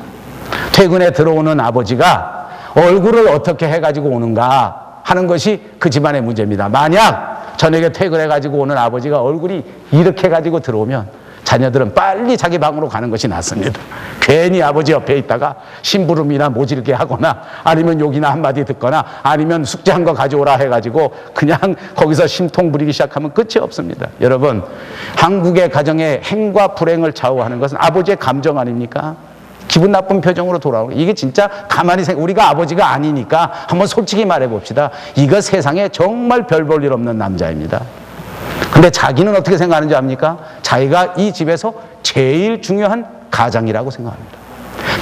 퇴근에 들어오는 아버지가 얼굴을 어떻게 해가지고 오는가 하는 것이 그 집안의 문제입니다. 만약 저녁에 퇴근해가지고 오는 아버지가 얼굴이 이렇게 해가지고 들어오면 자녀들은 빨리 자기 방으로 가는 것이 낫습니다. 괜히 아버지 옆에 있다가 심부름이나 모질게 하거나 아니면 욕이나 한마디 듣거나 아니면 숙제한 거 가져오라 해가지고 그냥 거기서 심통 부리기 시작하면 끝이 없습니다. 여러분, 한국의 가정의 행과 불행을 좌우하는 것은 아버지의 감정 아닙니까? 기분 나쁜 표정으로 돌아오고, 이게 진짜 가만히 우리가 아버지가 아니니까 한번 솔직히 말해 봅시다. 이거 세상에 정말 별 볼 일 없는 남자입니다. 근데 자기는 어떻게 생각하는지 압니까? 자기가 이 집에서 제일 중요한 가장이라고 생각합니다.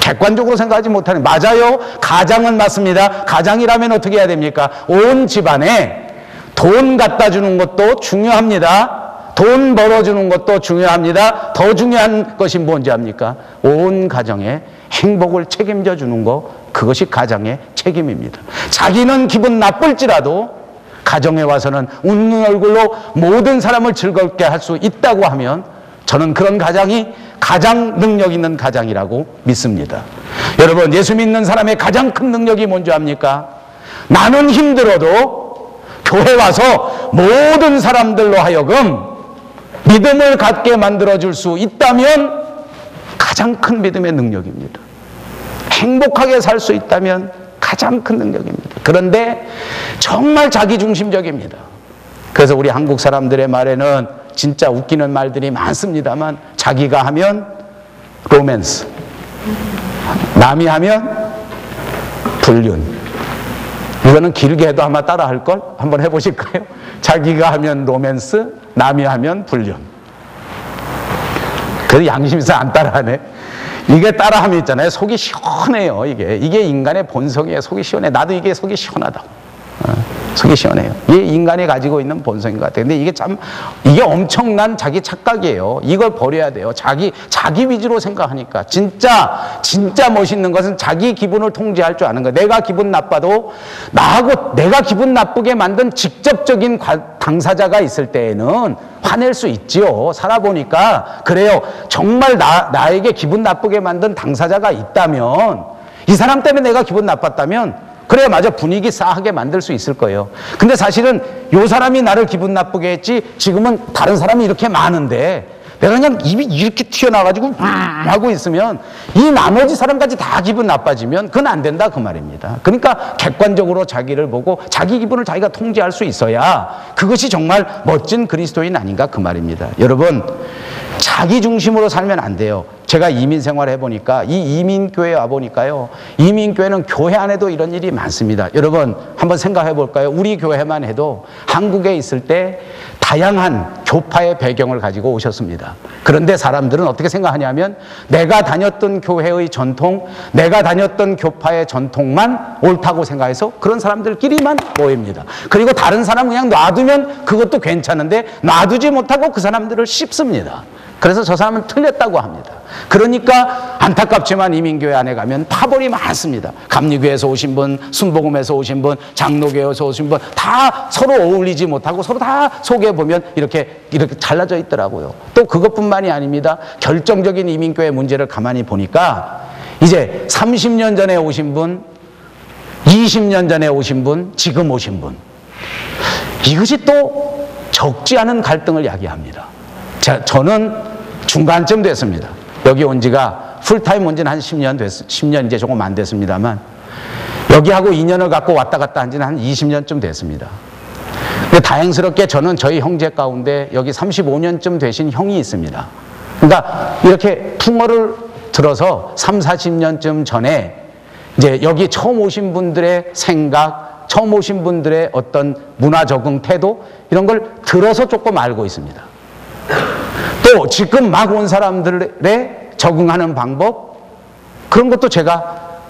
객관적으로 생각하지 못하는, 맞아요. 가장은 맞습니다. 가장이라면 어떻게 해야 됩니까? 온 집안에 돈 갖다 주는 것도 중요합니다. 돈 벌어주는 것도 중요합니다. 더 중요한 것이 뭔지 압니까? 온 가정의 행복을 책임져 주는 것, 그것이 가장의 책임입니다. 자기는 기분 나쁠지라도 가정에 와서는 웃는 얼굴로 모든 사람을 즐겁게 할 수 있다고 하면 저는 그런 가장이 가장 능력 있는 가장이라고 믿습니다. 여러분, 예수 믿는 사람의 가장 큰 능력이 뭔지 압니까? 나는 힘들어도 교회 와서 모든 사람들로 하여금 믿음을 갖게 만들어줄 수 있다면 가장 큰 믿음의 능력입니다. 행복하게 살 수 있다면 가장 큰 능력입니다. 그런데 정말 자기중심적입니다. 그래서 우리 한국 사람들의 말에는 진짜 웃기는 말들이 많습니다만, 자기가 하면 로맨스, 남이 하면 불륜. 이거는 길게 해도 아마 따라 할걸? 한번 해보실까요? 자기가 하면 로맨스, 남이 하면 불륜. 그래도 양심상 안 따라하네. 이게 따라하면 있잖아요. 속이 시원해요, 이게. 이게 인간의 본성이에요. 속이 시원해. 나도 이게 속이 시원하다고. 속이 시원해요. 이게 인간이 가지고 있는 본성인 것 같아요. 근데 이게 참, 이게 엄청난 자기 착각이에요. 이걸 버려야 돼요. 자기 위주로 생각하니까. 진짜 멋있는 것은 자기 기분을 통제할 줄 아는 거예요. 내가 기분 나빠도 나하고 내가 기분 나쁘게 만든 직접적인 당사자가 있을 때에는 화낼 수 있지요. 살아보니까. 그래요. 정말 나에게 기분 나쁘게 만든 당사자가 있다면, 이 사람 때문에 내가 기분 나빴다면, 그래야 맞아, 분위기 싸하게 만들 수 있을 거예요. 근데 사실은 요 사람이 나를 기분 나쁘게 했지, 지금은 다른 사람이 이렇게 많은데 내가 그냥 입이 이렇게 튀어나와가지고 하고 있으면 이 나머지 사람까지 다 기분 나빠지면 그건 안 된다, 그 말입니다. 그러니까 객관적으로 자기를 보고 자기 기분을 자기가 통제할 수 있어야 그것이 정말 멋진 그리스도인 아닌가, 그 말입니다. 여러분, 자기 중심으로 살면 안 돼요. 제가 이민 생활을 해보니까, 이 이민교회에 와보니까요, 이민교회는 교회 안에도 이런 일이 많습니다. 여러분 한번 생각해 볼까요? 우리 교회만 해도 한국에 있을 때 다양한 교파의 배경을 가지고 오셨습니다. 그런데 사람들은 어떻게 생각하냐면, 내가 다녔던 교회의 전통, 내가 다녔던 교파의 전통만 옳다고 생각해서 그런 사람들끼리만 모입니다. 그리고 다른 사람 그냥 놔두면 그것도 괜찮은데 놔두지 못하고 그 사람들을 씹습니다. 그래서 저 사람은 틀렸다고 합니다. 그러니까 안타깝지만 이민교회 안에 가면 파벌이 많습니다. 감리교회에서 오신 분, 순복음에서 오신 분, 장로교회에서 오신 분, 다 서로 어울리지 못하고 서로 다 속에 보면 이렇게 잘라져 있더라고요. 또 그것뿐만이 아닙니다. 결정적인 이민교회 문제를 가만히 보니까 이제 30년 전에 오신 분, 20년 전에 오신 분, 지금 오신 분, 이것이 또 적지 않은 갈등을 야기합니다. 저는 중간쯤 됐습니다. 여기 온 지가 풀타임 온 지는 한 10년 이제 조금 안 됐습니다만, 여기하고 인연을 갖고 왔다 갔다 한 지는 한 20년쯤 됐습니다. 근데 다행스럽게 저는 저희 형제 가운데 여기 35년쯤 되신 형이 있습니다. 그러니까 이렇게 풍어를 들어서 3, 40년쯤 전에 이제 여기 처음 오신 분들의 생각, 처음 오신 분들의 어떤 문화 적응 태도, 이런 걸 들어서 조금 알고 있습니다. 또 지금 막 온 사람들의 적응하는 방법, 그런 것도 제가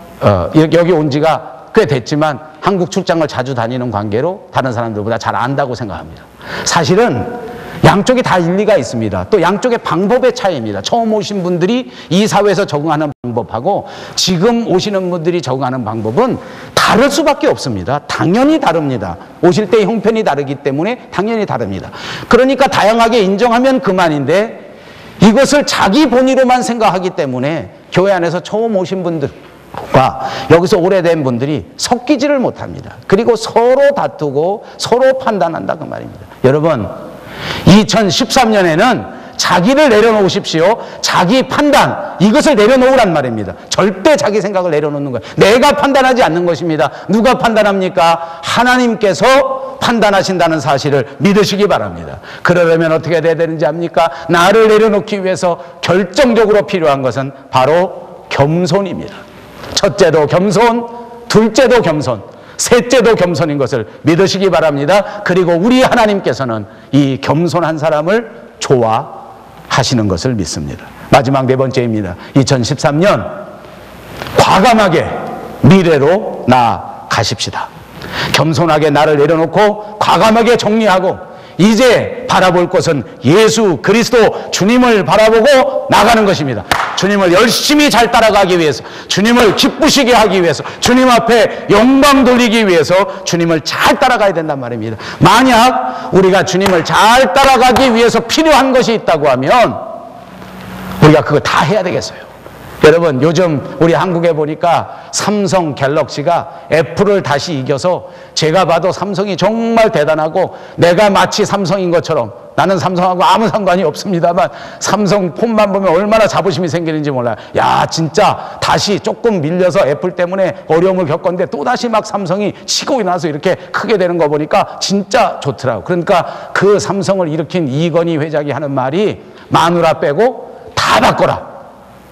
여기 온 지가 꽤 됐지만 한국 출장을 자주 다니는 관계로 다른 사람들보다 잘 안다고 생각합니다. 사실은 양쪽이 다 일리가 있습니다. 또 양쪽의 방법의 차이입니다. 처음 오신 분들이 이 사회에서 적응하는 방법하고 지금 오시는 분들이 적응하는 방법은 다를 수밖에 없습니다. 당연히 다릅니다. 오실 때의 형편이 다르기 때문에 당연히 다릅니다. 그러니까 다양하게 인정하면 그만인데, 이것을 자기 본위로만 생각하기 때문에 교회 안에서 처음 오신 분들과 여기서 오래된 분들이 섞이지를 못합니다. 그리고 서로 다투고 서로 판단한다, 그 말입니다. 여러분, 2013년에는 자기를 내려놓으십시오. 자기 판단, 이것을 내려놓으란 말입니다. 절대 자기 생각을 내려놓는 거예요. 내가 판단하지 않는 것입니다. 누가 판단합니까? 하나님께서 판단하신다는 사실을 믿으시기 바랍니다. 그러려면 어떻게 돼야 되는지 압니까? 나를 내려놓기 위해서 결정적으로 필요한 것은 바로 겸손입니다. 첫째도 겸손, 둘째도 겸손, 셋째도 겸손인 것을 믿으시기 바랍니다. 그리고 우리 하나님께서는 이 겸손한 사람을 좋아하시는 것을 믿습니다. 마지막 네 번째입니다. 2013년 과감하게 미래로 나아가십시다. 겸손하게 나를 내려놓고 과감하게 정리하고 이제 바라볼 것은 예수 그리스도 주님을 바라보고 나가는 것입니다. 주님을 열심히 잘 따라가기 위해서, 주님을 기쁘시게 하기 위해서, 주님 앞에 영광 돌리기 위해서 주님을 잘 따라가야 된단 말입니다. 만약 우리가 주님을 잘 따라가기 위해서 필요한 것이 있다고 하면 우리가 그거 다 해야 되겠어요. 여러분, 요즘 우리 한국에 보니까 삼성 갤럭시가 애플을 다시 이겨서, 제가 봐도 삼성이 정말 대단하고 내가 마치 삼성인 것처럼, 나는 삼성하고 아무 상관이 없습니다만 삼성 폰만 보면 얼마나 자부심이 생기는지 몰라요. 야, 진짜 다시 조금 밀려서 애플 때문에 어려움을 겪었는데 또다시 막 삼성이 치고 일어나서 이렇게 크게 되는 거 보니까 진짜 좋더라고요. 그러니까 그 삼성을 일으킨 이건희 회장이 하는 말이, 마누라 빼고 다 바꿔라.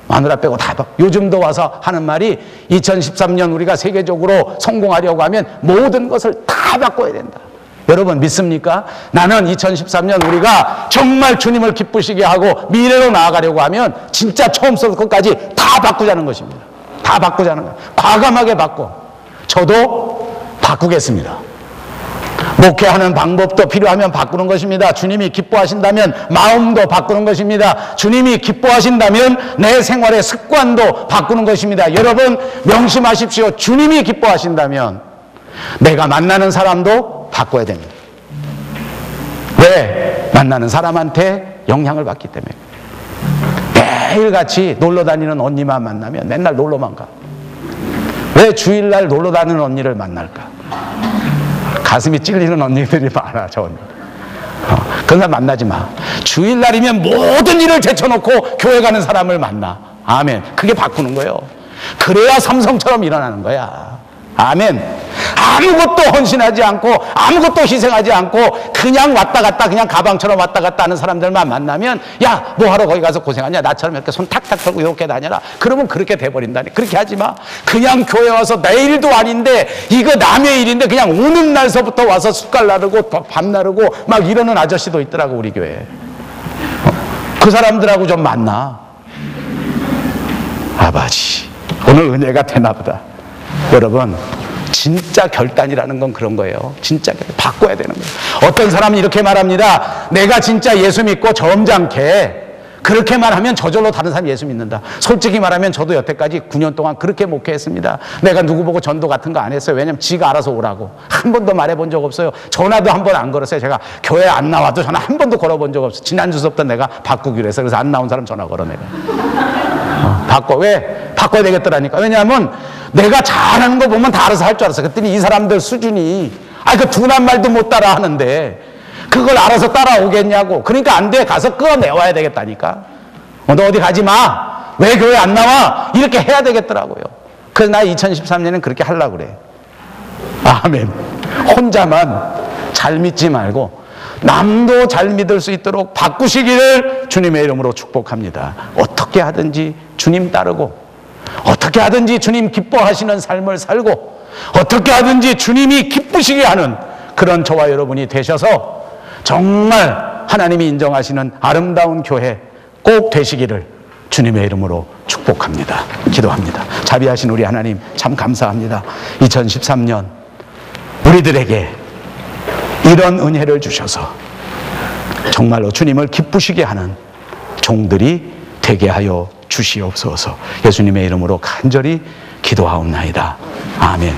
마누라 빼고 다 요즘도 와서 하는 말이 2013년 우리가 세계적으로 성공하려고 하면 모든 것을 다 바꿔야 된다. 여러분 믿습니까? 나는 2013년 우리가 정말 주님을 기쁘시게 하고 미래로 나아가려고 하면 진짜 처음부터 끝까지 다 바꾸자는 것입니다. 다 바꾸자는 거예요. 과감하게 바꿔. 저도 바꾸겠습니다. 목회하는 방법도 필요하면 바꾸는 것입니다. 주님이 기뻐하신다면 마음도 바꾸는 것입니다. 주님이 기뻐하신다면 내 생활의 습관도 바꾸는 것입니다. 여러분 명심하십시오. 주님이 기뻐하신다면 내가 만나는 사람도 바꿔야 됩니다. 왜? 만나는 사람한테 영향을 받기 때문에. 매일같이 놀러 다니는 언니만 만나면 맨날 놀러만 가. 왜 주일날 놀러 다니는 언니를 만날까? 가슴이 찔리는 언니들이 많아, 저 언니. 그런 사람 만나지 마. 주일날이면 모든 일을 제쳐놓고 교회 가는 사람을 만나. 아멘. 그게 바꾸는 거예요. 그래야 삼성처럼 일어나는 거야. 아멘. 아무것도 헌신하지 않고 아무것도 희생하지 않고 그냥 왔다 갔다 그냥 가방처럼 왔다 갔다 하는 사람들만 만나면 야 뭐하러 거기 가서 고생하냐, 나처럼 이렇게 손 탁탁 털고 이렇게 다녀라. 그러면 그렇게 돼버린다니. 그렇게 하지 마. 그냥 교회 와서 내 일도 아닌데 이거 남의 일인데 그냥 오는 날서부터 와서 숟갈 나르고 밥 나르고 막 이러는 아저씨도 있더라고 우리 교회에. 그 사람들하고 좀 만나. 아버지 오늘 은혜가 되나 보다. 여러분 진짜 결단이라는 건 그런 거예요. 진짜 바꿔야 되는 거예요. 어떤 사람은 이렇게 말합니다. 내가 진짜 예수 믿고 점잖게 그렇게만 하면 저절로 다른 사람이 예수 믿는다. 솔직히 말하면 저도 여태까지 9년 동안 그렇게 목회했습니다. 내가 누구 보고 전도 같은 거 안 했어요. 왜냐면 지가 알아서 오라고. 한 번도 말해본 적 없어요. 전화도 한 번 안 걸었어요. 제가 교회 안 나와도 전화 한 번도 걸어본 적 없어요. 지난주 수업 때 내가 바꾸기로 했어요. 그래서 안 나온 사람 전화 걸어 내가. 바꿔. 왜? 바꿔야 되겠더라니까. 왜냐하면 내가 잘하는 거 보면 다 알아서 할 줄 알았어. 그랬더니 이 사람들 수준이 그 둔한 말도 못 따라 하는데 그걸 알아서 따라오겠냐고. 그러니까 안 돼. 가서 끌어내와야 되겠다니까. 너 어디 가지 마. 왜 교회 안 나와? 이렇게 해야 되겠더라고요. 그래서 나 2013년에는 그렇게 하려고 그래. 아멘. 혼자만 잘 믿지 말고 남도 잘 믿을 수 있도록 바꾸시기를 주님의 이름으로 축복합니다. 어떻게 하든지 주님 따르고 어떻게 하든지 주님 기뻐하시는 삶을 살고 어떻게 하든지 주님이 기쁘시게 하는 그런 저와 여러분이 되셔서 정말 하나님이 인정하시는 아름다운 교회 꼭 되시기를 주님의 이름으로 축복합니다. 기도합니다. 자비하신 우리 하나님 참 감사합니다. 2013년 우리들에게 이런 은혜를 주셔서 정말로 주님을 기쁘시게 하는 종들이 되게 하여 주시옵소서. 예수님의 이름으로 간절히 기도하옵나이다. 아멘.